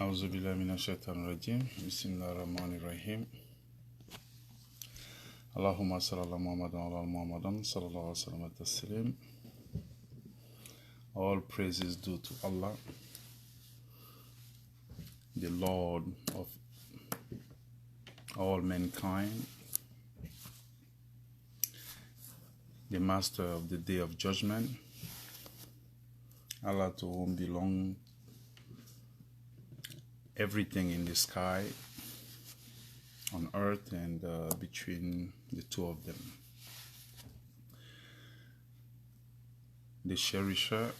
أعوذ بالله من الشيطان الرجيم بسم الله الرحمن الرحيم اللهم صل على محمد وعلى آل محمد صلى الله عليه وسلم التسليم. All praises due to Allah, the Lord of all mankind, the Master of the Day of Judgment, Allah to whom belong everything in the sky, on earth, and between the two of them. The cherisher,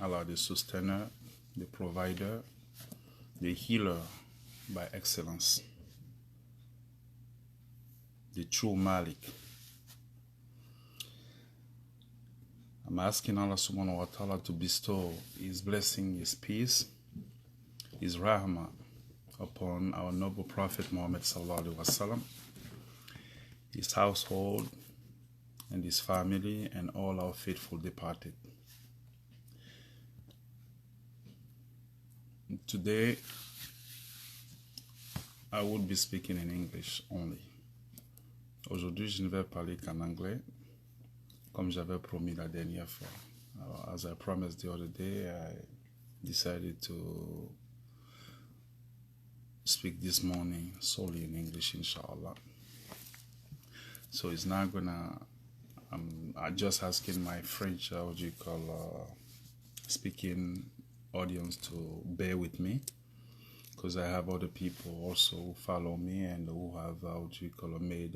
Allah the sustainer, the provider, the healer by excellence, the true Malik. I'm asking Allah subhanahu wa ta'ala to bestow His blessing, His peace, His rahmah upon our noble Prophet Muhammad sallallahu alaihi wasallam, his household and his family, and all our faithful departed. Today, I will be speaking in English only. Aujourd'hui, je ne vais parler qu'en anglais, comme j'avais promis la dernière fois. As I promised the other day, I decided to speak this morning solely in English, inshallah. So it's not gonna, I'm just asking my French, speaking audience to bear with me, because I have other people also who follow me and who have, made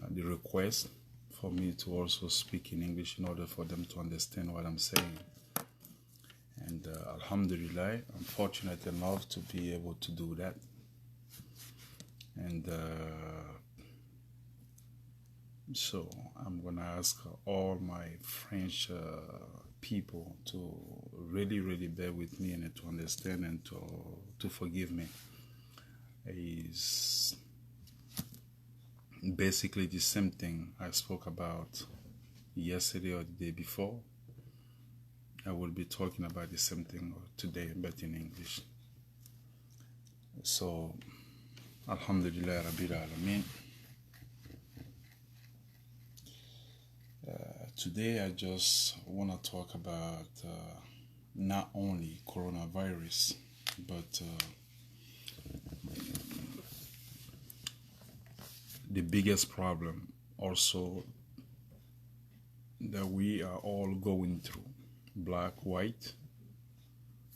the request for me to also speak in English in order for them to understand what I'm saying. And Alhamdulillah, I'm fortunate enough to be able to do that. And so I'm going to ask all my French people to really, really bear with me and to understand and to forgive me. It's basically the same thing I spoke about yesterday or the day before. I will be talking about the same thing today, but in English. So, Alhamdulillah Rabbil Alameen. Today I just want to talk about not only coronavirus, but the biggest problem also that we are all going through. Black, white,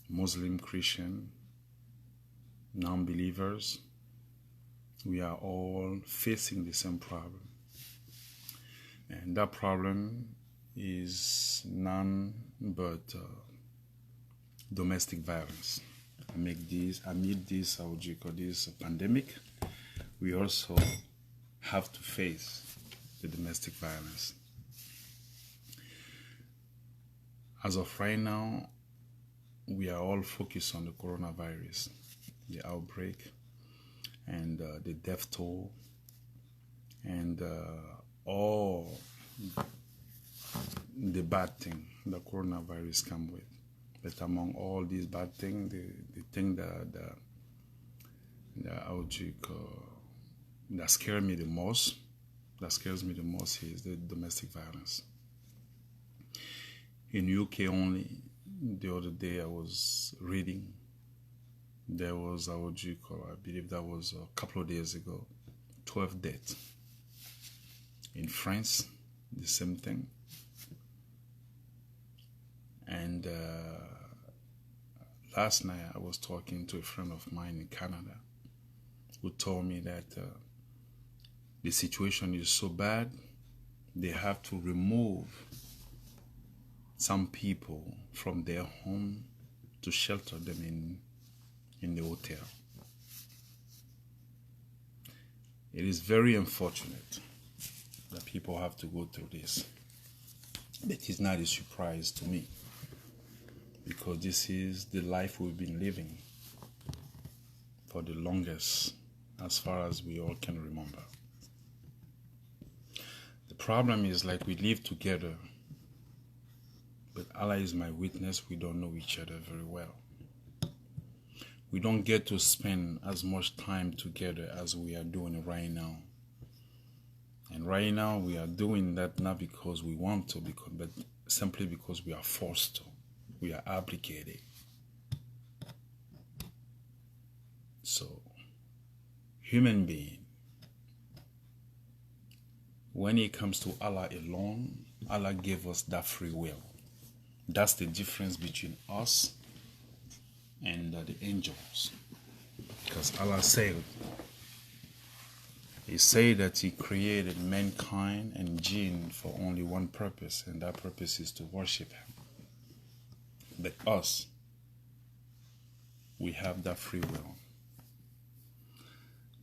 Muslim, Christian, non-believers, we are all facing the same problem. And that problem is none but domestic violence. Amid this pandemic, we also have to face the domestic violence. As of right now, we are all focused on the coronavirus, the outbreak, and the death toll, and all the bad thing the coronavirus comes with. But among all these bad things, the thing that scares me the most is the domestic violence. In UK only, the other day I was reading, there was, I believe that was a couple of days ago, 12 deaths. In France, the same thing. And last night I was talking to a friend of mine in Canada who told me that the situation is so bad, they have to remove some people from their home to shelter them in the hotel. It is very unfortunate that people have to go through this. But it's not a surprise to me, because this is the life we've been living for the longest, as far as we all can remember. The problem is, like, we live together, but Allah is my witness, we don't know each other very well. we don't get to spend as much time together as we are doing right now. And right now we are doing that not because we want to, but simply because we are forced to. We are obligated. So, human being, when it comes to Allah alone, Allah gave us that free will. That's the difference between us and the angels. Because Allah said, He said that He created mankind and jinn for only one purpose, and that purpose is to worship Him. But us, we have that free will.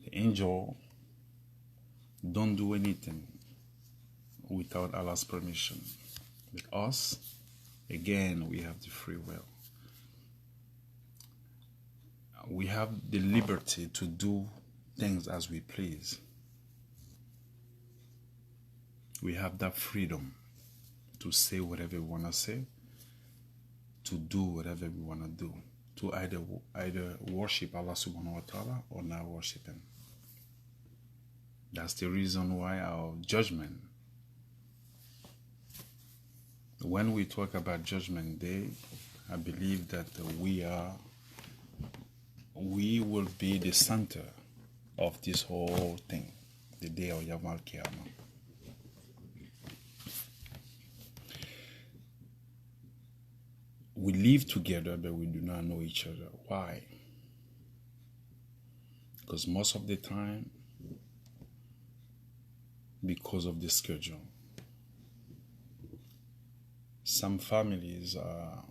The angel don't do anything without Allah's permission. With us, again, we have the free will. We have the liberty to do things as we please. We have that freedom to say whatever we want to say, to do whatever we want to do, to either worship Allah subhanahu wa ta'ala or not worship Him. That's the reason why our judgment, when we talk about Judgment Day, I believe that we will be the center of this whole thing, the day of Yawm al-Qiyamah. We live together, but we do not know each other. Why? Because most of the time, because of the schedule. Some families are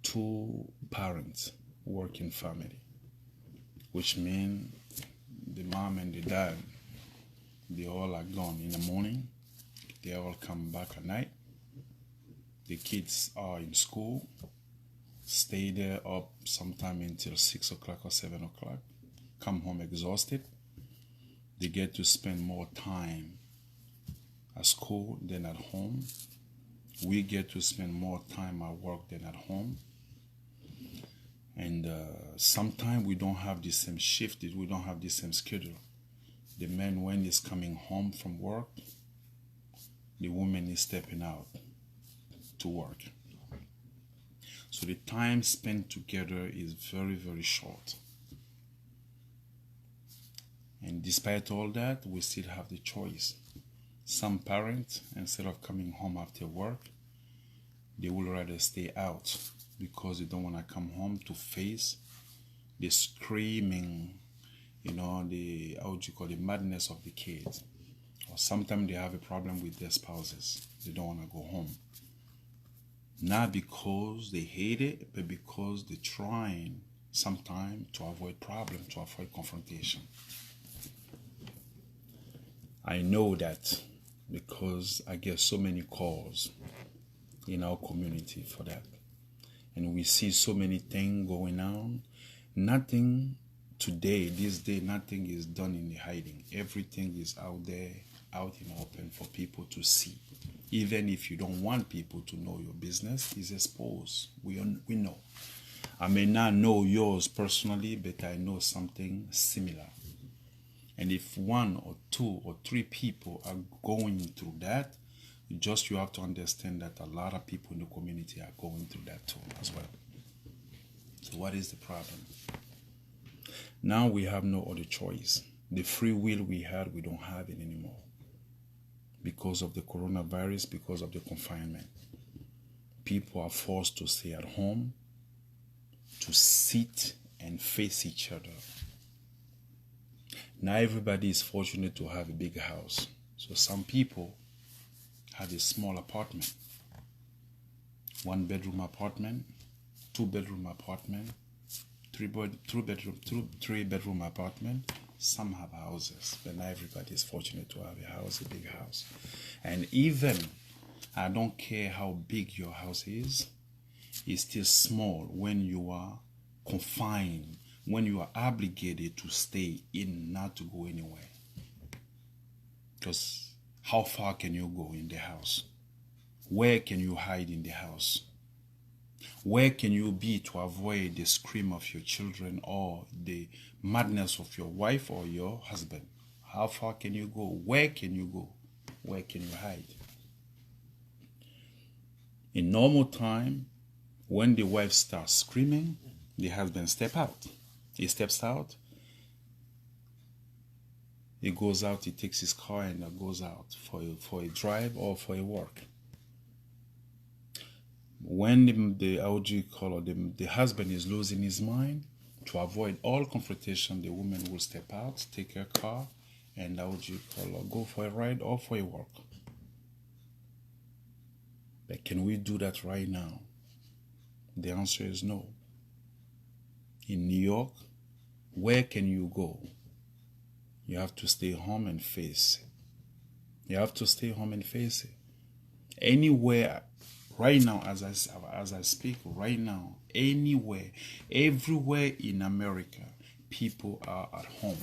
two parents working family, which means the mom and the dad, they all are gone in the morning, they all come back at night. The kids are in school, stay there up sometime until 6 o'clock or 7 o'clock, come home exhausted. They get to spend more time at school than at home. We get to spend more time at work than at home. And sometimes we don't have the same shift, we don't have the same schedule. The man, when he's coming home from work, the woman is stepping out to work. So the time spent together is very, very short. And despite all that, we still have the choice. Some parents, instead of coming home after work, they will rather stay out because they don't want to come home to face the screaming, the madness of the kids. Or sometimes they have a problem with their spouses. They don't want to go home. Not because they hate it, but because they're trying sometimes to avoid problems, to avoid confrontation. I know that because I get so many calls in our community for that. And we see so many things going on. Nothing today, this day, nothing is done in the hiding. Everything is out there, out in open for people to see. Even if you don't want people to know your business, it's exposed. We know. I may not know yours personally, but I know something similar. And if 1 or 2 or 3 people are going through that, you have to understand that a lot of people in the community are going through that too as well. So what is the problem? Now we have no other choice. The free will we had, we don't have it anymore. Because of the coronavirus, because of the confinement. People are forced to stay at home, to sit and face each other. Now everybody is fortunate to have a big house. So some people have a small apartment. 1-bedroom apartment, 2-bedroom apartment, 3-bedroom apartment. Some have houses, but not everybody is fortunate to have a house, a big house. And even, I don't care how big your house is, it's still small when you are confined, when you are obligated to stay in, not to go anywhere. Because how far can you go in the house? Where can you hide in the house? Where can you be to avoid the scream of your children or the madness of your wife or your husband? How far can you go? Where can you go? Where can you hide? In normal time, when the wife starts screaming, the husband steps out. He steps out. He goes out, he takes his car and goes out for a drive or for a walk. When the husband is losing his mind, to avoid all confrontation, the woman will step out, take her car, and go for a ride or for a walk. But can we do that right now? The answer is no. In New York, where can you go? You have to stay home and face it. You have to stay home and face it. Anywhere, right now, as I speak right now, anywhere, everywhere in America, people are at home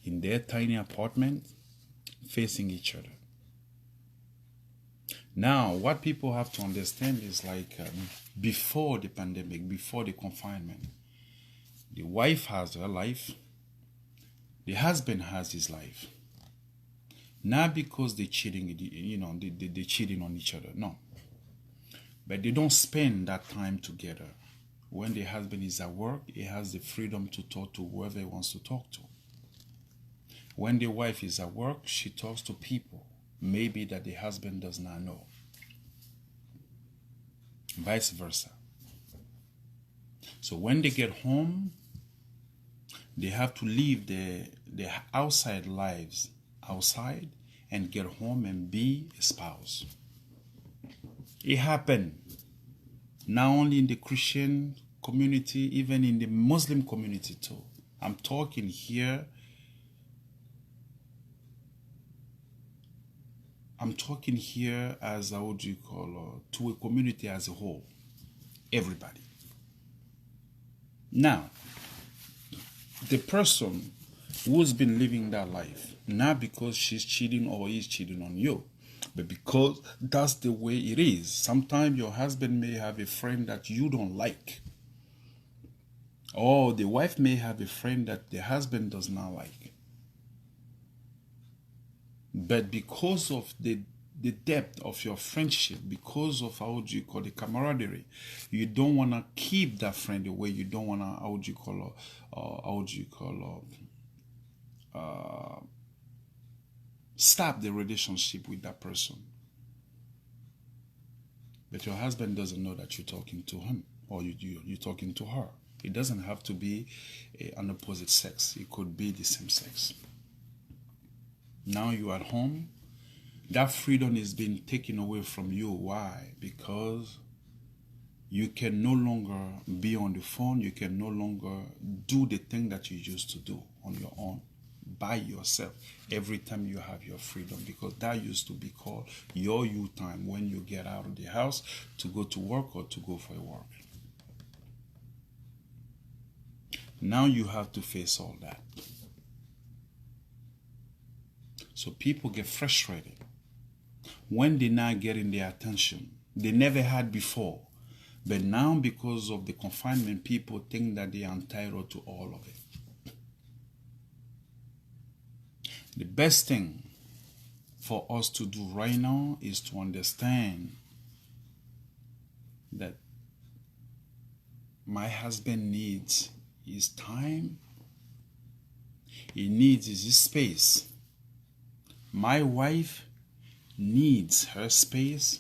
in their tiny apartment, facing each other. Now, what people have to understand is before the pandemic, before the confinement, the wife has her life, the husband has his life. Not because they're cheating, they're cheating on each other, no. But they don't spend that time together. When the husband is at work, he has the freedom to talk to whoever he wants to talk to. When the wife is at work, she talks to people, maybe that the husband does not know. Vice versa. So when they get home, they have to leave their outside lives outside and get home and be a spouse. It happened not only in the Christian community, even in the Muslim community too. I'm talking here as to a community as a whole. Everybody. Now, the person who's been living that life, not because she's cheating or he's cheating on you, but because that's the way it is. Sometimes your husband may have a friend that you don't like, or the wife may have a friend that the husband does not like. But because of the depth of your friendship, because of the camaraderie, you don't want to keep that friend away. You don't want to stop the relationship with that person. But your husband doesn't know that you're talking to him or you're talking to her. It doesn't have to be an opposite sex. It could be the same sex. Now you're at home. That freedom is being taken away from you. Why? Because you can no longer be on the phone. You can no longer do the thing that you used to do on your own, by yourself, every time you have your freedom. Because that used to be called your you time, when you get out of the house to go to work or to go for a walk. Now you have to face all that. So people get frustrated when they're not getting their attention they never had before. But now, because of the confinement, people think that they are entitled to all of it. The best thing for us to do right now is to understand that my husband needs his time, he needs his space. My wife needs her space.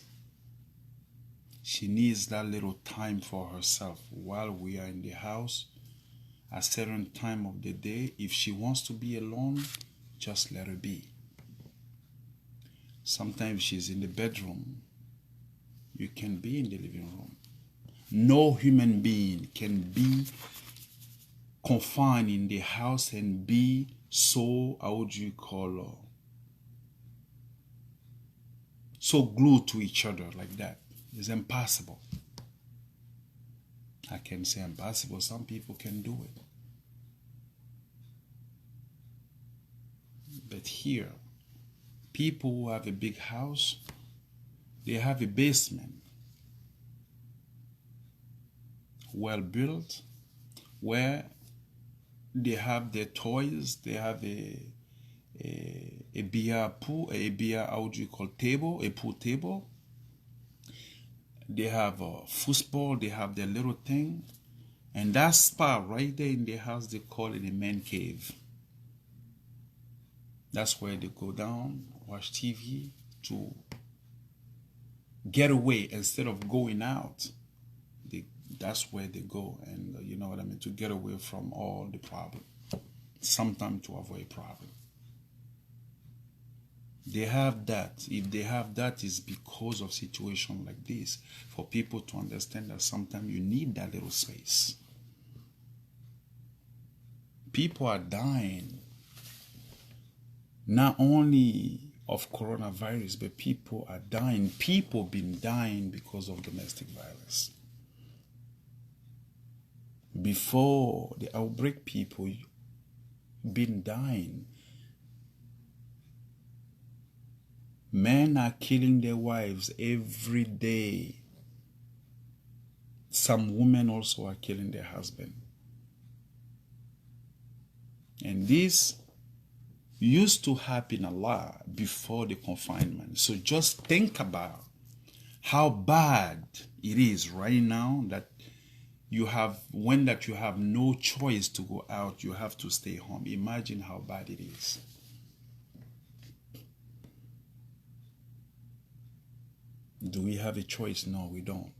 She needs that little time for herself while we are in the house. At a certain time of the day, if she wants to be alone, just let her be. Sometimes she's in the bedroom. You can be in the living room. No human being can be confined in the house and be so, so glued to each other like that. It's impossible. I can say impossible. Some people can do it. But here, people who have a big house, they have a basement. well built, where they have their toys, they have a beer pool, a beer, how do you call, table, a pool table. They have a football, they have their little thing. And that spa right there in their house, they call it a man cave. That's where they go down, watch TV, to get away instead of going out. That's where they go, and you know what I mean, to get away from all the problem, sometimes to avoid problem. They have that. If they have that, it's because of situation like this, for people to understand that sometimes you need that little space. People are dying, not only of coronavirus, but people are dying. People been dying because of domestic violence. Before the outbreak, people been dying. Men are killing their wives every day. Some women also are killing their husband. And this used to happen a lot before the confinement. So just think about how bad it is right now that you have no choice to go out, you have to stay home. Imagine how bad it is. Do we have a choice? No, we don't.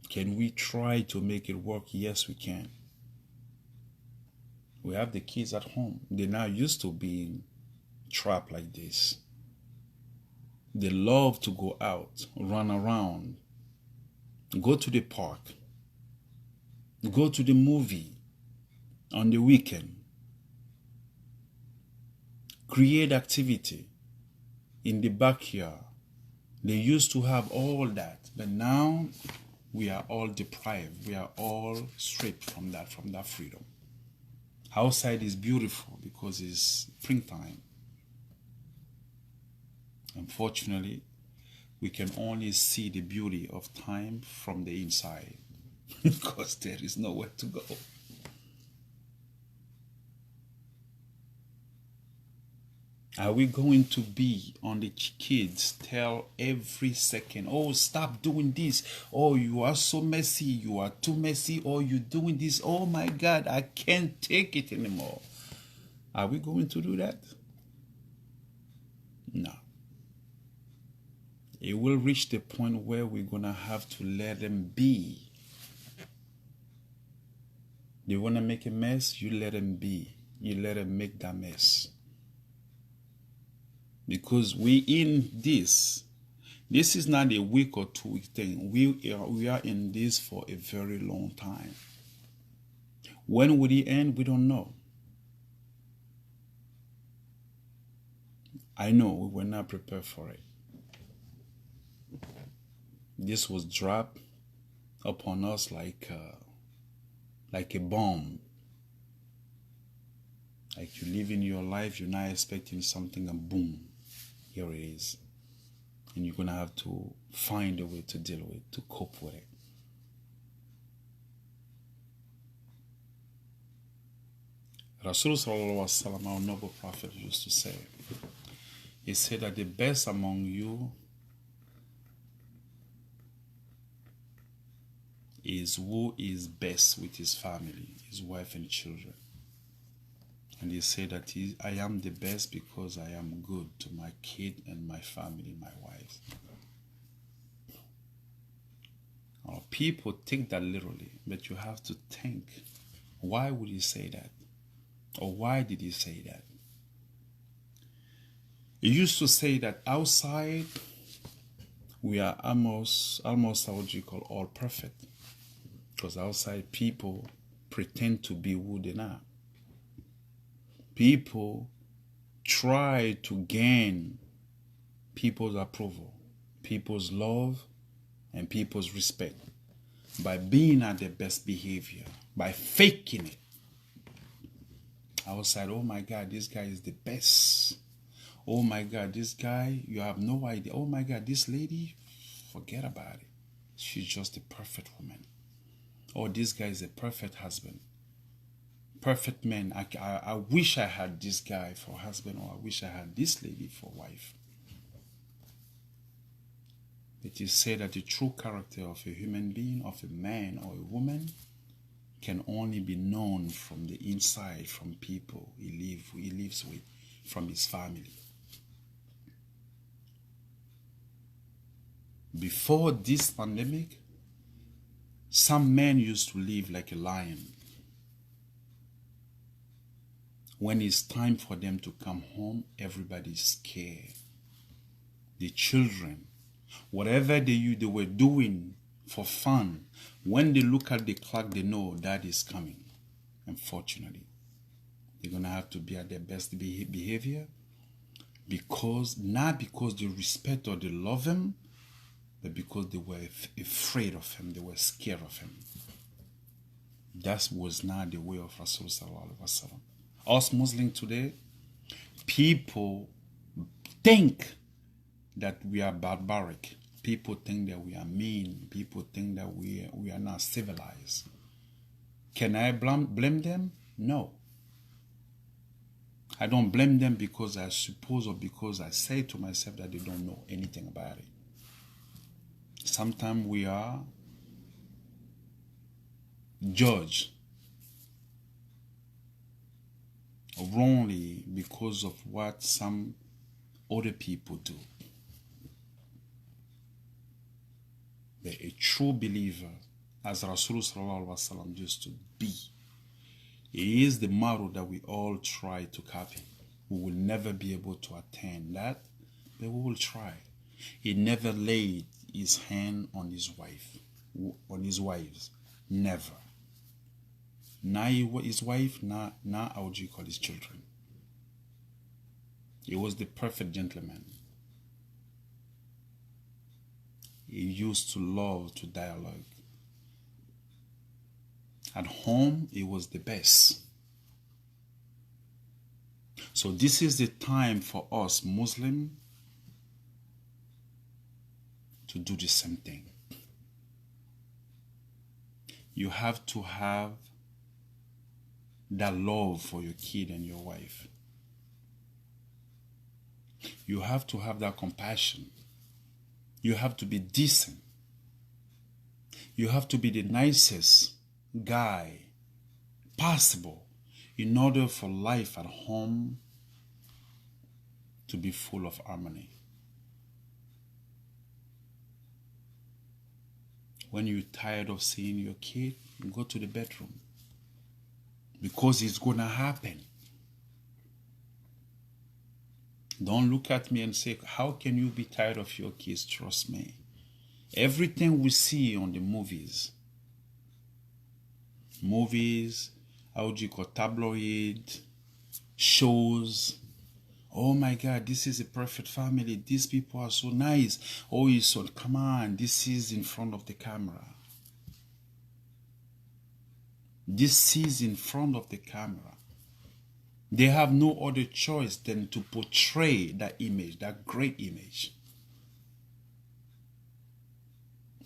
Can we try to make it work? Yes, we can. We have the kids at home. They're not used to being trapped like this. They love to go out, run around, go to the park, go to the movie on the weekend, create activity in the backyard. They used to have all that, but now we are all deprived. We are all stripped from that freedom. Outside is beautiful because it's springtime. Unfortunately, we can only see the beauty of time from the inside because there is nowhere to go. Are we going to be on the kids tell every second, oh, stop doing this, oh, you are so messy, you are too messy, or you doing this, oh my God, I can't take it anymore? Are we going to do that? No. It will reach the point where we're going to have to let them be. They want to make a mess, you let them be. You let them make that mess. Because we in this is not a week or 2 week thing. We are in this for a very long time. When will it end? We don't know. I know we were not prepared for it. This was dropped upon us like a bomb. Like you live in your life, you're not expecting something, and boom, here it is. And you're going to have to find a way to deal with it, to cope with it. Rasul Sallallahu Alaihi Wasallam, our noble prophet, used to say, he said that the best among you is who is best with his family, his wife and children. And he said that I am the best because I am good to my kid and my family, my wife. People take that literally, but you have to think, why would he say that? Or why did he say that? He used to say that outside, we are almost how would you call, all perfect. Because outside people pretend to be who they're not. People try to gain people's approval, people's love, and people's respect by being at their best behavior, by faking it. Outside, oh my God, this guy is the best. Oh my God, this guy, you have no idea. Oh my God, this lady, forget about it. She's just the perfect woman. Oh, this guy is a perfect husband, perfect man. I wish I had this guy for husband, or I wish I had this lady for wife. It is said that the true character of a human being, of a man or a woman, can only be known from the inside, from people he lives with, from his family. Before this pandemic, some men used to live like a lion. When it's time for them to come home, everybody's scared. The children, whatever they were doing for fun, when they look at the clock, they know Dad is coming. Unfortunately, they're going to have to be at their best behavior, not because they respect or they love him, but because they were afraid of him, they were scared of him. That was not the way of Rasul Sallallahu Alaihi Wasallam. Us Muslims today, people think that we are barbaric. People think that we are mean. People think that we are not civilized. Can I blame them? No. I don't blame them because I suppose or because I say to myself that they don't know anything about it. Sometimes we are judged wrongly because of what some other people do. But a true believer, as Rasulullah used to be, it is the model that we all try to copy. We will never be able to attain that, but we will try. He never laid his hand on his wives. Never. Not his wife, not how would you call his children. He was the perfect gentleman. He used to love to dialogue. At home, he was the best. So this is the time for us Muslims to do the same thing. You have to have that love for your kid and your wife. You have to have that compassion. You have to be decent. You have to be the nicest guy possible in order for life at home to be full of harmony. When you're tired of seeing your kid, you go to the bedroom. Because it's going to happen. Don't look at me and say, how can you be tired of your kids? Trust me. Everything we see on the movies, how do you call tabloid, shows. Oh my God, this is a perfect family. These people are so nice. Oh, you so, come on, this is in front of the camera. This is in front of the camera. They have no other choice than to portray that image, that great image.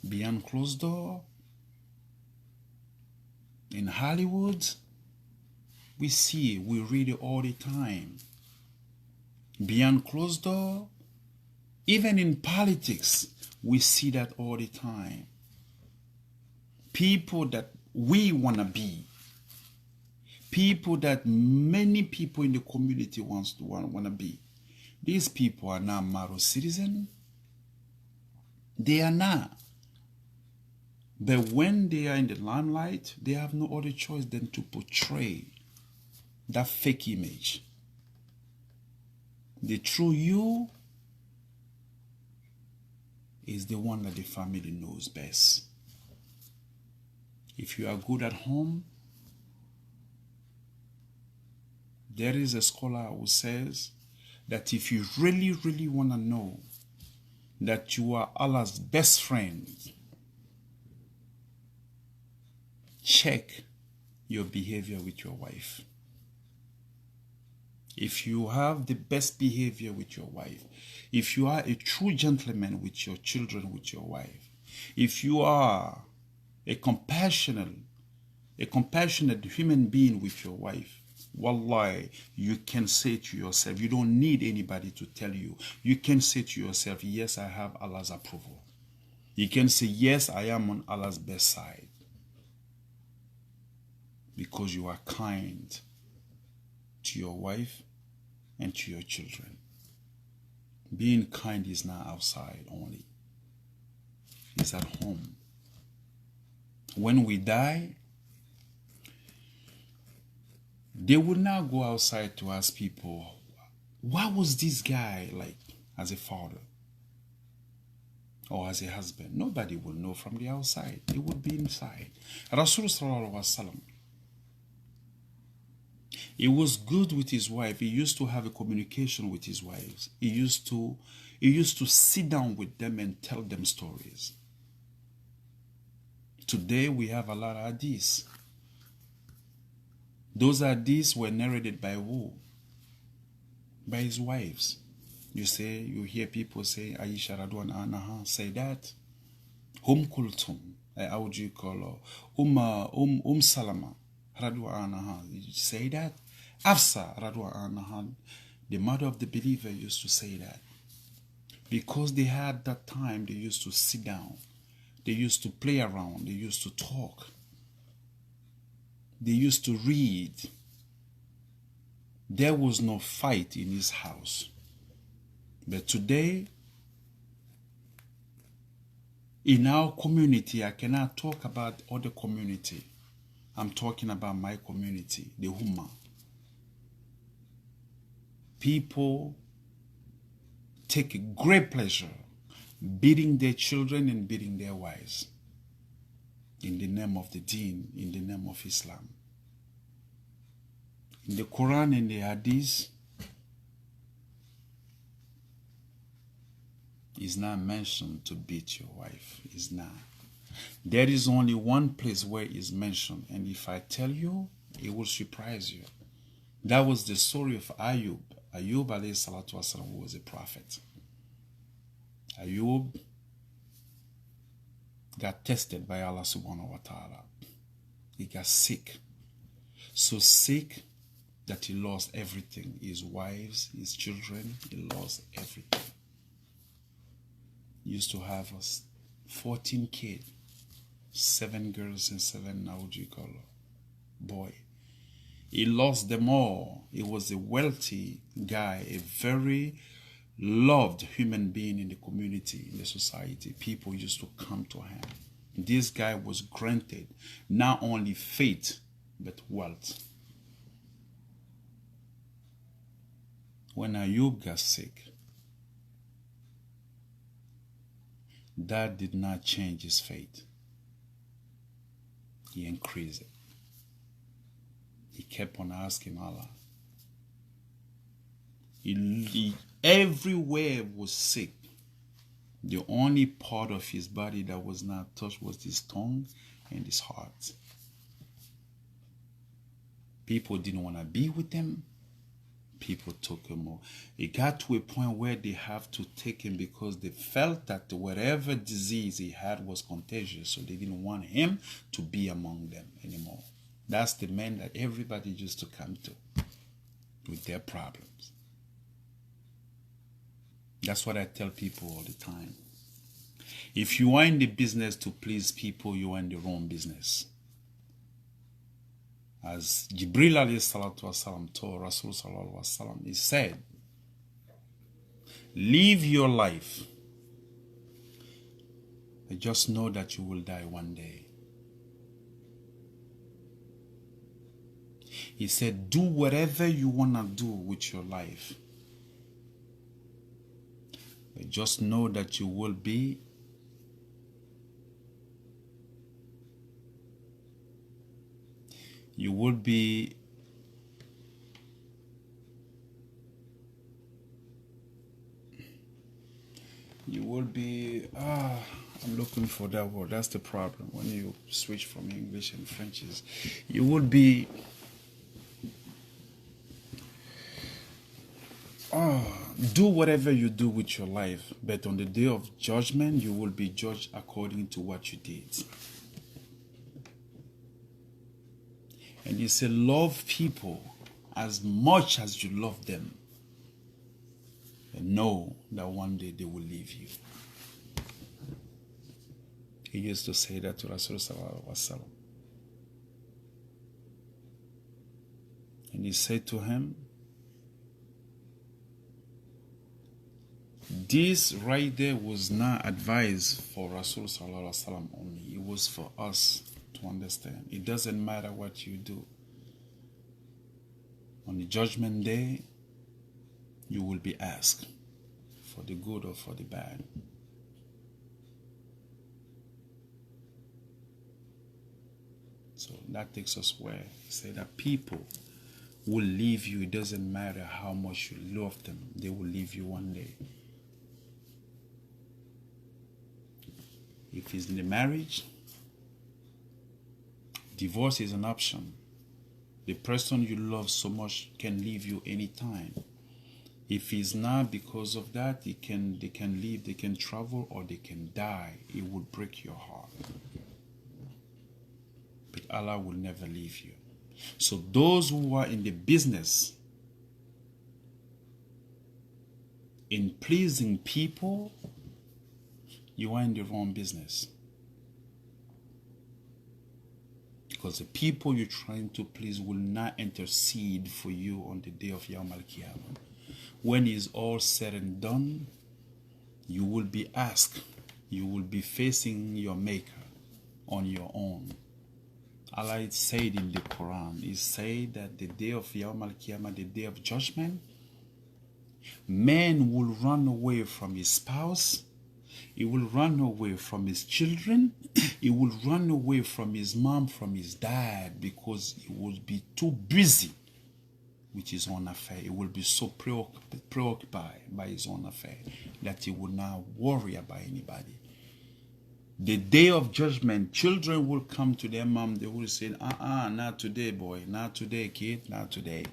Behind closed door, in Hollywood, we read it all the time. Behind closed door, even in politics, we see that all the time. People that we want to be. People that many people in the community want to be. These people are not model citizens. They are not. But when they are in the limelight, they have no other choice than to portray that fake image. The true you is the one that the family knows best. If you are good at home, there is a scholar who says that if you really, really want to know that you are Allah's best friend, check your behavior with your wife. If you have the best behavior with your wife, if you are a true gentleman with your children, with your wife, if you are a compassionate human being with your wife, wallahi, you can say to yourself, you don't need anybody to tell you. You can say to yourself, yes, I have Allah's approval. You can say, yes, I am on Allah's best side. Because you are kind to your wife and to your children. Being kind is not outside only. It's at home. When we die, they would not go outside to ask people, what was this guy like as a father or as a husband? Nobody will know from the outside. It would be inside. Rasul sallallahu alaihi wasallam, he was good with his wife. He used to have a communication with his wives. He used to sit down with them and tell them stories. Today we have a lot of hadiths. Those hadiths were narrated by who? By his wives. You hear people say, Aisha radwan anha say that. Kulthum, how would you call her? Salama radwan anha, you say that. Afsa radwan anha, the mother of the believer, used to say that. Because they had that time, they used to sit down. They used to play around. They used to talk. They used to read. There was no fight in his house. But today, in our community, I cannot talk about other community. I'm talking about my community, the Ummah. People take great pleasure beating their children and beating their wives in the name of the Deen, in the name of Islam. In the Quran and the Hadith, it's not mentioned to beat your wife. It's not. There is only one place where it's mentioned, and if I tell you, it will surprise you. That was the story of Ayub. Ayub alayhi salatu wasalam was a prophet. Ayub got tested by Allah subhanahu wa ta'ala. He got sick. So sick that he lost everything. His wives, his children, he lost everything. He used to have 14 kids, 7 girls and 7, how would you call her, boy. He lost them all. He was a wealthy guy, a very loved human being in the community, in the society. People used to come to him. This guy was granted not only faith, but wealth. When Ayub got sick, that did not change his faith. He increased it. He kept on asking Allah. He everywhere was sick. The only part of his body that was not touched was his tongue and his heart. People didn't want to be with him. People took him off. It got to a point where they have to take him because they felt that whatever disease he had was contagious, so they didn't want him to be among them anymore. That's the man that everybody used to come to with their problems. That's what I tell people all the time. If you are in the business to please people, you are in the wrong business. As Jibril alayhi salatu wasalam told Rasul sallallahu alaihi wasallam, he said, live your life. But just know that you will die one day. He said, do whatever you want to do with your life. But just know that you will be I'm looking for that word. That's the problem when you switch from English and French. You will be do whatever you do with your life, but on the day of judgment, you will be judged according to what you did. And he said, love people as much as you love them. And know that one day they will leave you. He used to say that to Rasul Sallallahu Alaihi Wasallam. And he said to him, this right there was not advice for Rasul Sallallahu Alaihi Wasallam only. It was for us to understand. It doesn't matter what you do. On the judgment day, you will be asked for the good or for the bad. So that takes us where? Say that people will leave you. It doesn't matter how much you love them. They will leave you one day. If it's in the marriage, divorce is an option. The person you love so much can leave you anytime. If it's not because of that, they can leave, they can travel, or they can die. It will break your heart. But Allah will never leave you. So those who are in the business in pleasing people, you are in the wrong business. Because the people you're trying to please will not intercede for you on the day of Yawm al-Qiyamah. When it's all said and done, you will be asked, you will be facing your Maker on your own. Allah said in the Quran, He said that the day of Yawm al-Qiyamah, the day of judgment, man will run away from his spouse, he will run away from his children, he will run away from his mom, from his dad, because he will be too busy with his own affair. He will be so preoccupied by his own affair that he will not worry about anybody. The day of judgment, children will come to their mom. They will say, not today, boy. Not today, kid. Not today.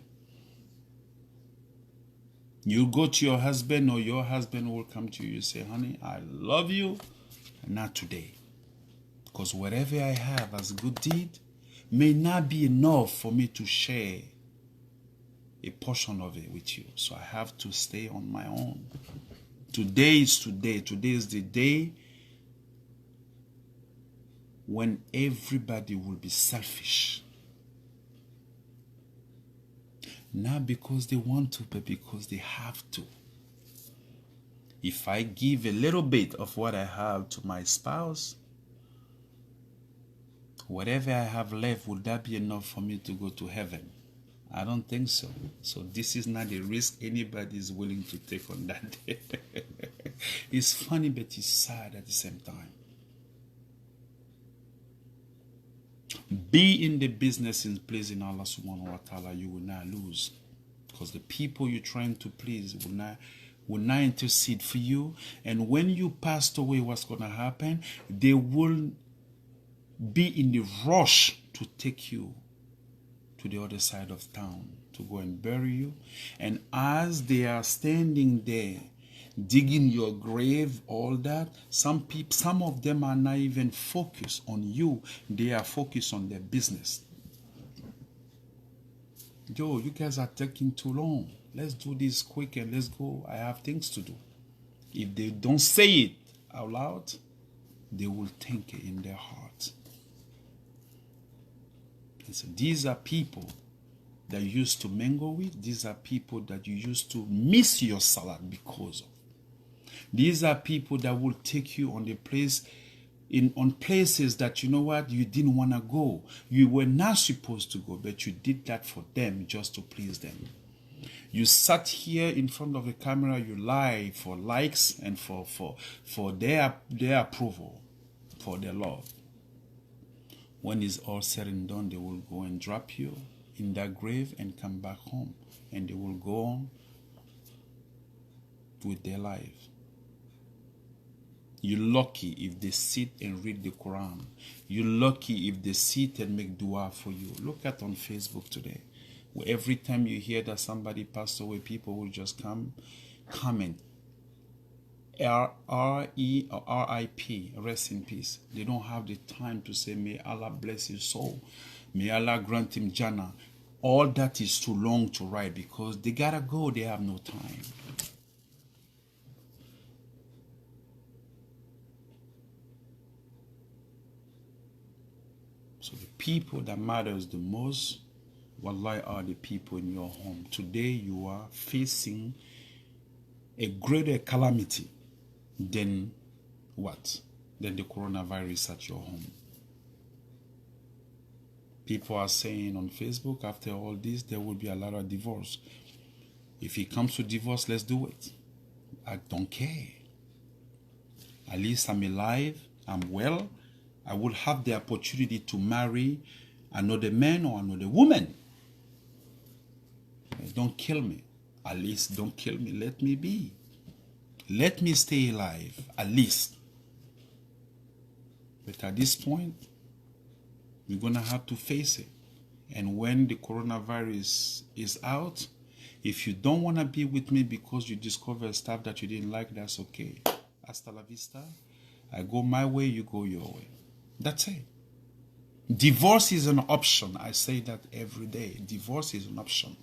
You go to your husband, or your husband will come to you and say, honey, I love you. Not today. Because whatever I have as good deed may not be enough for me to share a portion of it with you. So I have to stay on my own. Today is today. Today is the day when everybody will be selfish. Not because they want to, but because they have to. If I give a little bit of what I have to my spouse, whatever I have left, would that be enough for me to go to heaven? I don't think so. So this is not a risk anybody is willing to take on that day. It's funny, but it's sad at the same time. Be in the business in pleasing Allah subhanahu wa ta'ala, you will not lose. Because the people you're trying to please will not intercede for you. And when you passed away, what's going to happen? They will be in the rush to take you to the other side of town to go and bury you. And as they are standing there, digging your grave, all that, some of them are not even focused on you. They are focused on their business. Yo, you guys are taking too long. Let's do this quick and let's go. I have things to do. If they don't say it out loud, they will think it in their heart. And so these are people that you used to mingle with. These are people that you used to miss your salad because of. These are people that will take you on on places that, you know what, you didn't want to go. You were not supposed to go, but you did that for them just to please them. You sat here in front of the camera, you lie for likes and for their approval, for their love. When it's all said and done, they will go and drop you in that grave and come back home. And they will go on with their life. You're lucky if they sit and read the Quran. You're lucky if they sit and make dua for you. Look at on Facebook today, where every time you hear that somebody passed away, people will just come, comment, R-E or R-I-P, rest in peace. They don't have the time to say, may Allah bless your soul. May Allah grant him Jannah. All that is too long to write because they gotta go, they have no time. So the people that matters the most, wallahi, are the people in your home. Today you are facing a greater calamity than what? Than the coronavirus at your home. People are saying on Facebook, after all this, there will be a lot of divorce. If it comes to divorce, let's do it. I don't care. At least I'm alive, I'm well. I will have the opportunity to marry another man or another woman. Don't kill me. At least don't kill me. Let me be. Let me stay alive, at least. But at this point, we're going to have to face it. And when the coronavirus is out, if you don't want to be with me because you discover stuff that you didn't like, that's okay. Hasta la vista. I go my way, you go your way. That's it. Divorce is an option. I say that every day. Divorce is an option.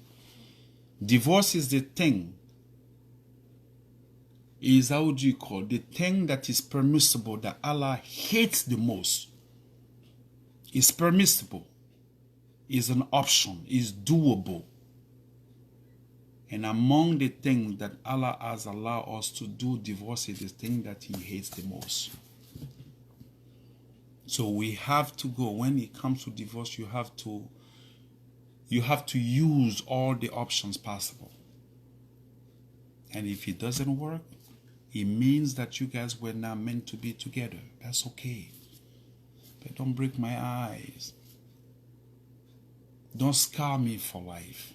Divorce is the thing. Is how do you call the thing that is permissible that Allah hates the most. Is permissible, is an option, is doable. And among the things that Allah has allowed us to do, divorce is the thing that He hates the most. So we have to go, when it comes to divorce, you have to use all the options possible. And if it doesn't work, it means that you guys were not meant to be together. That's okay. But don't break my eyes. Don't scar me for life.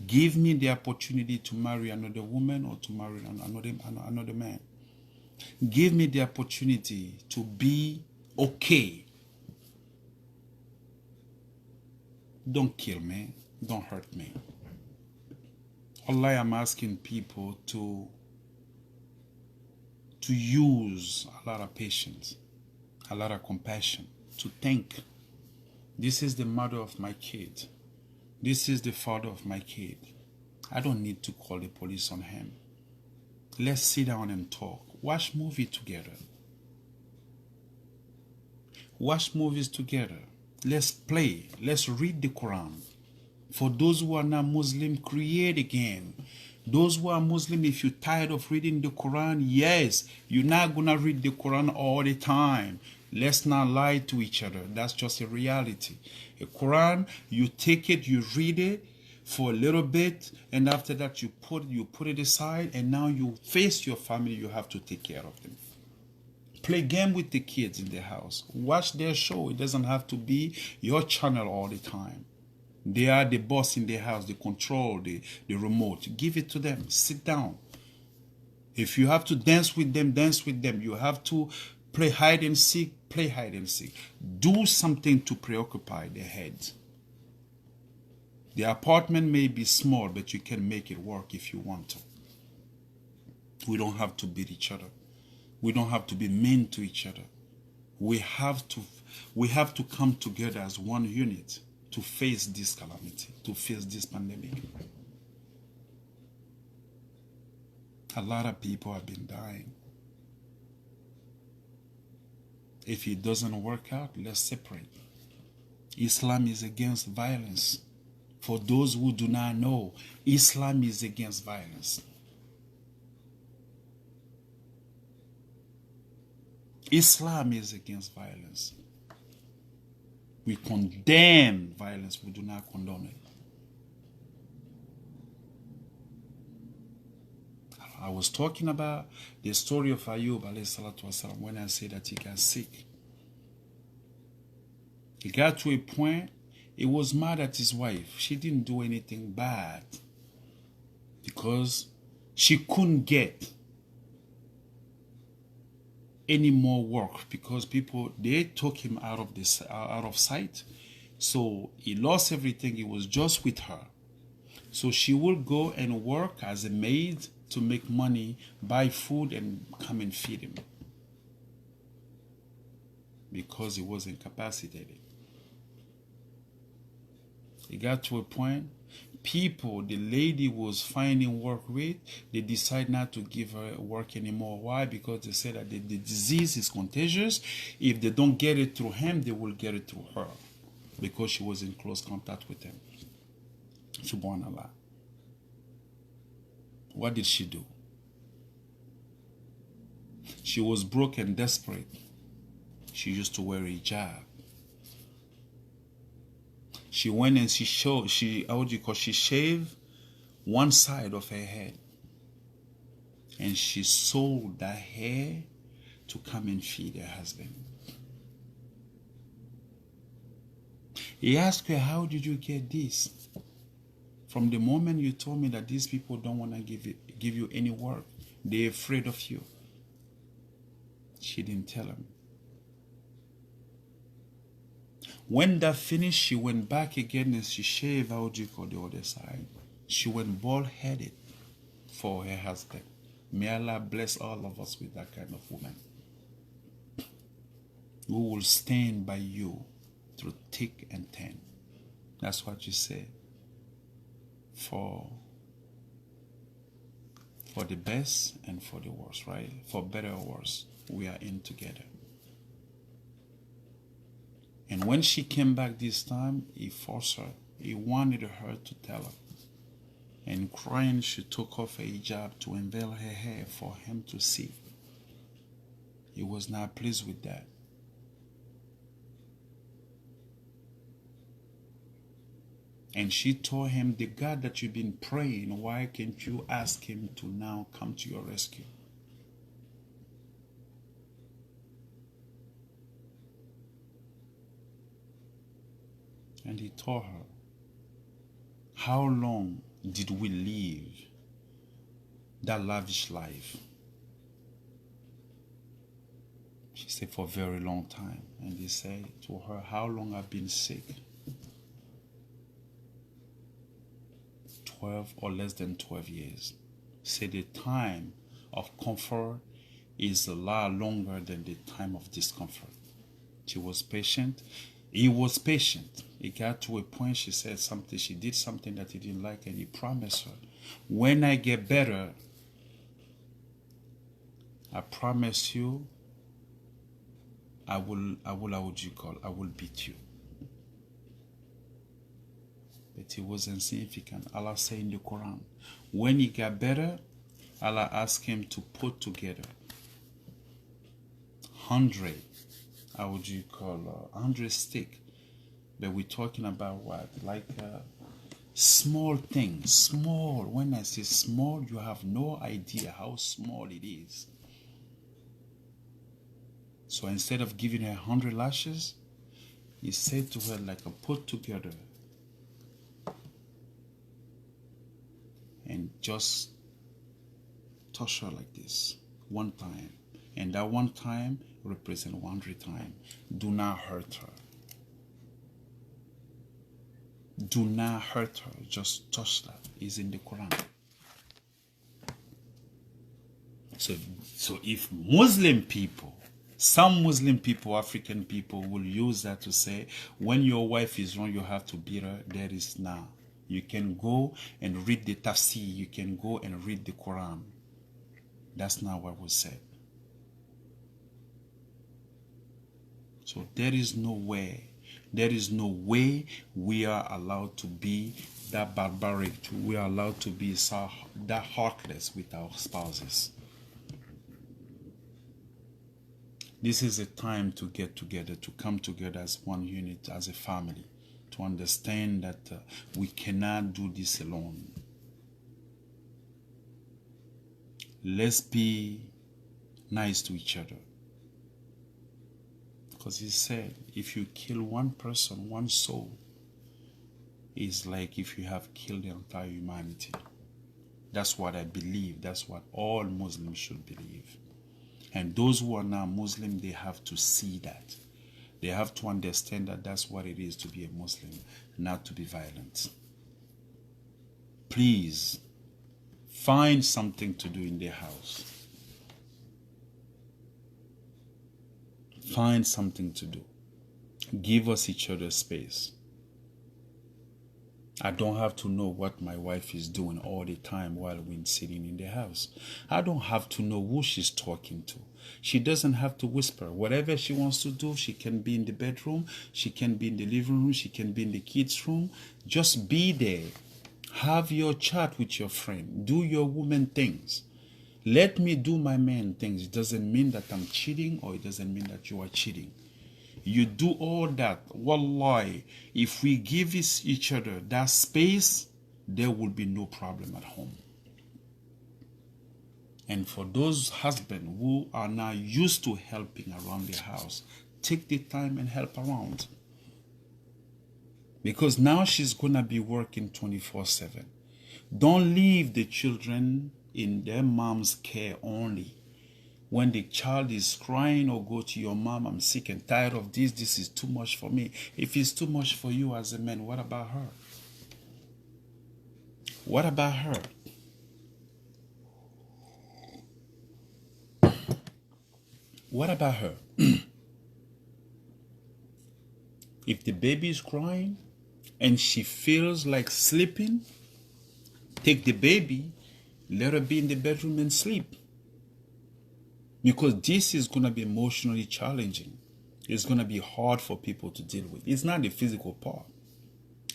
Give me the opportunity to marry another woman or to marry another man. Give me the opportunity to be okay. Don't kill me. Don't hurt me. Allah, I'm asking people to use a lot of patience, a lot of compassion, to think, this is the mother of my kid. This is the father of my kid. I don't need to call the police on him. Let's sit down and talk. Watch movies together. Watch movies together. Let's play. Let's read the Quran. For those who are not Muslim, create again. Those who are Muslim, if you're tired of reading the Quran, yes, you're not going to read the Quran all the time. Let's not lie to each other. That's just a reality. A Quran, you take it, you read it for a little bit, and after that you put it aside, and now you face your family, you have to take care of them. Play game with the kids in the house. Watch their show. It doesn't have to be your channel all the time. They are the boss in the house. They control the remote. Give it to them. Sit down. If you have to dance with them, dance with them. You have to play hide and seek, play hide and seek. Do something to preoccupy their heads. The apartment may be small, but you can make it work if you want to. We don't have to beat each other. We don't have to be mean to each other. We have to come together as one unit to face this calamity, to face this pandemic. A lot of people have been dying. If it doesn't work out, let's separate. Islam is against violence. For those who do not know, Islam is against violence. Islam is against violence. We condemn violence, we do not condone it. I was talking about the story of Ayub alayhi salatu wasalam when I said that he got sick. He got to a point, he was mad at his wife. She didn't do anything bad because she couldn't get any more work because people, they took him out of sight. So he lost everything. He was just with her. So she would go and work as a maid to make money, buy food, and come and feed him. because he was incapacitated. It got to a point, people, the lady was finding work with, they decide not to give her work anymore. Why? Because they say that the disease is contagious. If they don't get it through him, they will get it through her, because she was in close contact with him. Subhanallah. What did she do? She was broke and desperate. She used to wear a hijab. She went and she shaved one side of her head. And she sold that hair to come and feed her husband. He asked her, how did you get this? From the moment you told me that these people don't want to give you any work, they're afraid of you. She didn't tell him. When that finished, she went back again and she shaved the other side. She went bald-headed for her husband. May Allah bless all of us with that kind of woman who will stand by you through thick and thin. That's what you say. For the best and for the worst, right? For better or worse, we are in together. And when she came back this time, he forced her. He wanted her to tell her. And crying, she took off her hijab to unveil her hair for him to see. He was not pleased with that. And she told him, the God that you've been praying, why can't you ask him to now come to your rescue? And he told her, how long did we live that lavish life? She said, for a very long time. And he said to her, how long I've been sick? 12 or less than 12 years. Say the time of comfort is a lot longer than the time of discomfort. She was patient. He was patient. It got to a point she said something, she did something that he didn't like, and he promised her, when I get better, I promise you, I will beat you. But he was insignificant. Allah said in the Quran, when he got better, Allah asked him to put together 100 stick. But we're talking about what? Like small things. Small. When I say small, you have no idea how small it is. So instead of giving her 100 lashes, he said to her, like, put together and just touch her like this one time. And that one time represents 100 times. Do not hurt her. Do not hurt her. Just touch that. It's in the Quran. So if Muslim people, some Muslim people, African people will use that to say, when your wife is wrong, you have to beat her. That is not. You can go and read the tafsir. You can go and read the Quran. That's not what was said. So there is no way we are allowed to be that barbaric. We are allowed to be that heartless with our spouses. This is a time to get together, to come together as one unit, as a family, to understand that we cannot do this alone. Let's be nice to each other. Because he said, if you kill one person, one soul, it's like if you have killed the entire humanity. That's what I believe. That's what all Muslims should believe. And those who are not Muslim, they have to see that. They have to understand that that's what it is to be a Muslim, not to be violent. Please, find something to do in their house. Find something to do. Give us each other space. I don't have to know what my wife is doing all the time while we're sitting in the house. I don't have to know who she's talking to. She doesn't have to whisper. Whatever she wants to do, she can be in the bedroom, she can be in the living room, she can be in the kids' room. Just be there. Have your chat with your friend. Do your woman things. Let me do my man things. It doesn't mean that I'm cheating, or it doesn't mean that you are cheating. You do all that. Wallahi, if we give each other that space, there will be no problem at home. And for those husbands who are now used to helping around the house, take the time and help around. Because now she's going to be working 24/7. Don't leave the children in their mom's care only. When the child is crying, or go to your mom, I'm sick and tired of this, this is too much for me. If it's too much for you as a man, what about her? What about her? What about her? If the baby is crying and she feels like sleeping, take the baby, let her be in the bedroom and sleep. Because this is going to be emotionally challenging. It's going to be hard for people to deal with. It's not the physical part.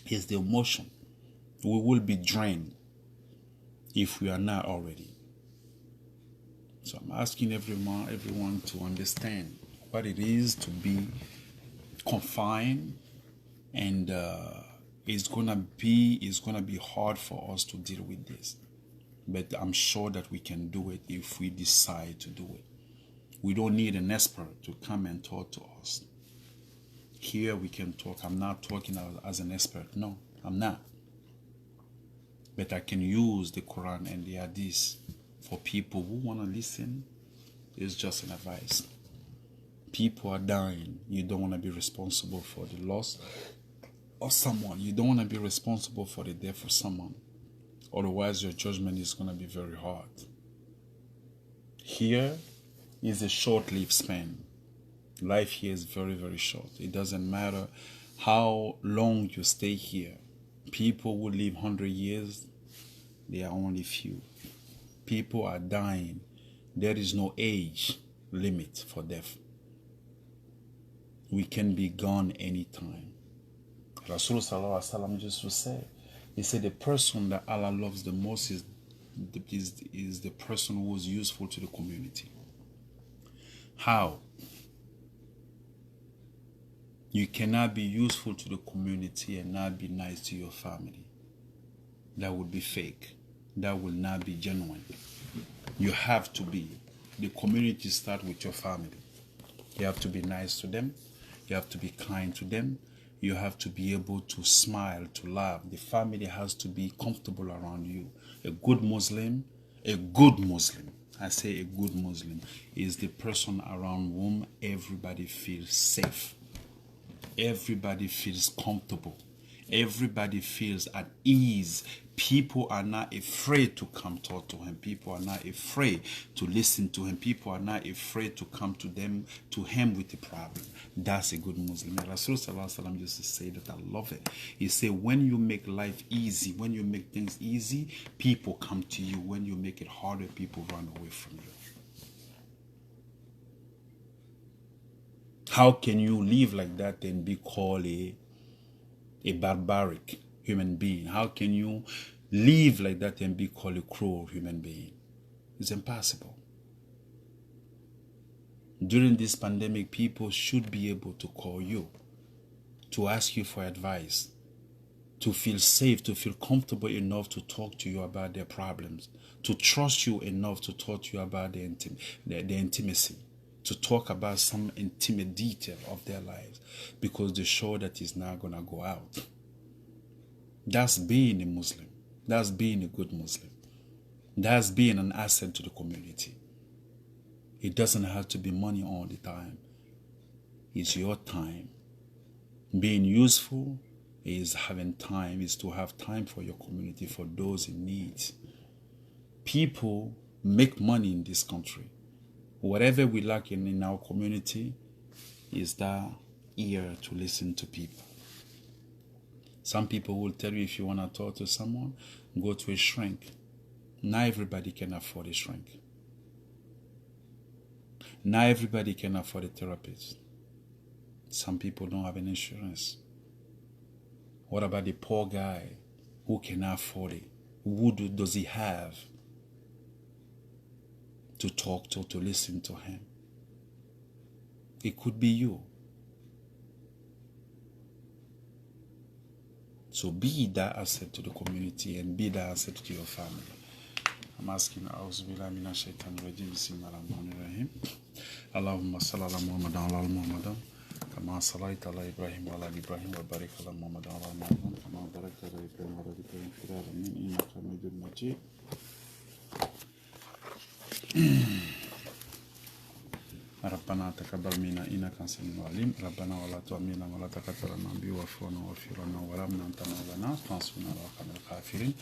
It's the emotion. We will be drained if we are not already. So I'm asking everyone to understand what it is to be confined, and it's gonna be hard for us to deal with this. But I'm sure that we can do it if we decide to do it. We don't need an expert to come and talk to us. Here we can talk. I'm not talking as an expert. No, I'm not. But I can use the Quran and the Hadith for people who want to listen. It's just an advice. People are dying. You don't want to be responsible for the loss of someone. You don't want to be responsible for the death of someone. Otherwise, your judgment is going to be very hard. Here is a short-lived span. Life here is very, very short. It doesn't matter how long you stay here. People who live 100 years, they are only few. People are dying. There is no age limit for death. We can be gone anytime. Rasul Sallallahu Alaihi Wasallam just said, he said the person that Allah loves the most is the person who is useful to the community. How? You cannot be useful to the community and not be nice to your family. That would be fake. That will not be genuine. You have to be. The community starts with your family. You have to be nice to them. You have to be kind to them. You have to be able to smile, to laugh. The family has to be comfortable around you. A good Muslim, I say a good Muslim, is the person around whom everybody feels safe. Everybody feels comfortable. Everybody feels at ease. People are not afraid to come talk to him. People are not afraid to listen to him. People are not afraid to come to him with the problem. That's a good Muslim. And Rasul Sallallahu Alaihi Wasallam used to say that, I love it. He said, when you make life easy, when you make things easy, people come to you. When you make it harder, people run away from you. How can you live like that and be called a barbaric human being? How can you live like that and be called a cruel human being? It's impossible. During this pandemic, people should be able to call you, to ask you for advice, to feel safe, to feel comfortable enough to talk to you about their problems, to trust you enough to talk to you about the intimacy, to talk about some intimate detail of their lives, because they're sure that it's not going to go out. That's being a Muslim. That's being a good Muslim. That's being an asset to the community. It doesn't have to be money all the time. It's your time. Being useful is having time, is to have time for your community, for those in need. People make money in this country. Whatever we lack in our community, is that ear to listen to people. Some people will tell you if you want to talk to someone, go to a shrink. Not everybody can afford a shrink. Not everybody can afford a therapist. Some people don't have an insurance. What about the poor guy who cannot afford it? Who does he have to talk to listen to him? It could be you. So be that asset to the community and be that asset to your family. I'm asking Auzubillahi minash shaitanir rajim. Bismillahirrahmanirrahim. Allahumma salli ala Muhammad wa ala Muhammad. كما صليت على إبراهيم وعلى آل إبراهيم وبارك على محمد وعلى آل محمد كما باركت على إبراهيم وعلى آل إبراهيم في العالمين إنك حميد مجيد. ربنا تقبل منا إنك أنت السميع العليم. ربنا ولا تحملنا ولا تحملنا واعف عنا واغفر لنا وارحمنا أنت مولانا فانصرنا على القوم الكافرين.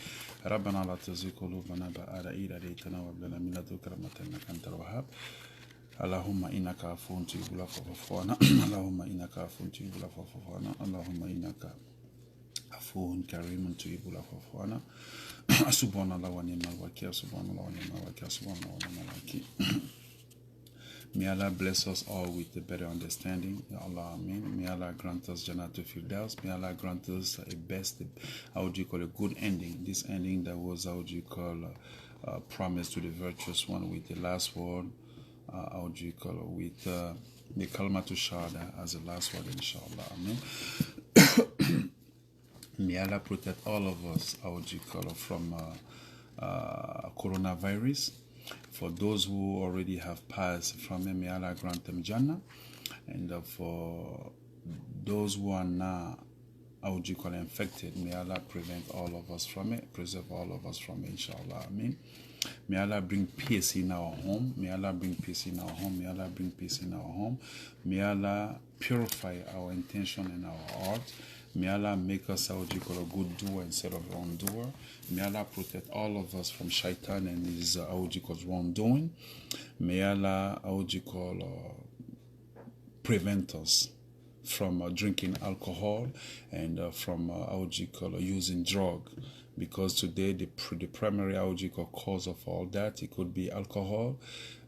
ربنا لا تزغ قلوبنا بعد إذ هديتنا وهب لنا من لدنك رحمة إنك أنت الوهاب. اللهم إنك عفو تحب العفو فاعف عنا. اللهم إنك عفو تحب العفو فاعف عنا. اللهم إنك عفو كريم تحب العفو فاعف عنا. سبحان الله ونعم الوكيل. سبحان الله ونعم الوكيل. سبحان الله ونعم الوكيل. May Allah bless us all with a better understanding. Ya Allah, Amen. May Allah grant us Jannatul Firdaus. May Allah grant us a best, how would you call a good ending. This ending that was, how would you call, promise to the virtuous one with the last word. How would you call it, with the Kalmatu Shahada as the last word, inshallah. Amen. May Allah protect all of us, how would you call it, from coronavirus. For those who already have passed from it, may Allah grant them Jannah. And for those who are not, how would you call it, infected, may Allah prevent all of us from it, preserve all of us from it, inshallah. Amen. May Allah bring peace in our home. May Allah bring peace in our home. May Allah bring peace in our home. May Allah purify our intention and our heart. May Allah make us, how would you call, a good doer instead of wrongdoer. May Allah protect all of us from shaitan and his, how would you call, wrongdoing. May Allah, how would you call, prevent us from drinking alcohol and from, how would you call, using drug. Because today the primary, how would you call, cause of all that, it could be alcohol,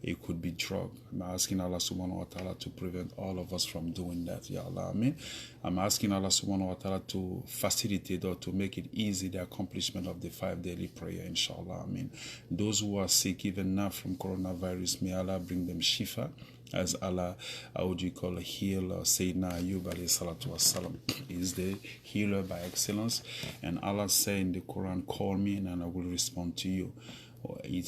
it could be drug. I'm asking Allah subhanahu wa ta'ala to prevent all of us from doing that, Ya Allah, Amen. I'm asking Allah subhanahu wa ta'ala to facilitate or to make it easy the accomplishment of the 5 daily prayer, inshallah, Amen. Those who are sick even now from coronavirus, may Allah bring them shifa. As Allah, how would you call, heal Sayyidina Ayyub alayhi salatu wasalam, is the healer by excellence. And Allah said in the Quran, call me and I will respond to you.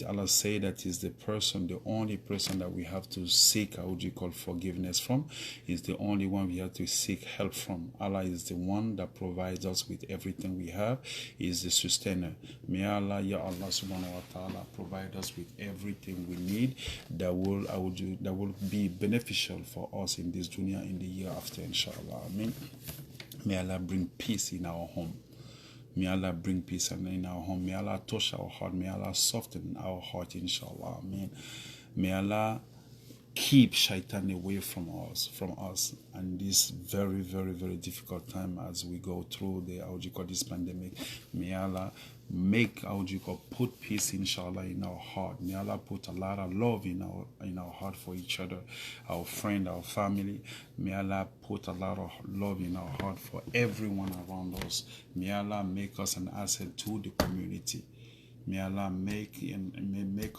Allah say that is the person, the only person that we have to seek, how would you call, forgiveness from, is the only one we have to seek help from. Allah is the one that provides us with everything we have, He is the sustainer. May Allah, Ya Allah subhanahu wa ta'ala, provide us with everything we need that will be beneficial for us in this dunya, in the year after, inshallah. Amen. May Allah bring peace in our home. May Allah bring peace in our home. May Allah touch our heart. May Allah soften our heart, inshallah. Amen. May Allah keep shaitan away from us, and this very, very, very difficult time as we go through the, how would you call, this pandemic. May Allah make, how would you call, put peace, inshallah, in our heart. May Allah put a lot of love in our heart for each other, our friend, our family. May Allah put a lot of love in our heart for everyone around us. May Allah make us an asset to the community. May Allah make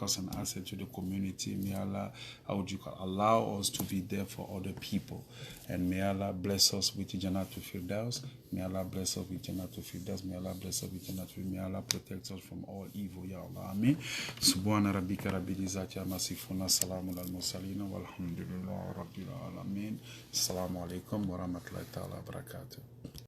us an asset to the community. May Allah, how would you call, allow us to be there for other people. And may Allah bless us with Jannatul Firdaus. May Allah bless us with Jannatul Firdaus. May Allah bless us with Jannatul Firdaus. May Allah protect us from all evil, Ya Allah. Amen. Subhana rabbika rabbil izzati amma yasifun. Salamun al mursalin. Walhamdulillahi rabbil alamin. Assalamu alaikum wa rahmatullahi ta'ala wa barakatuh.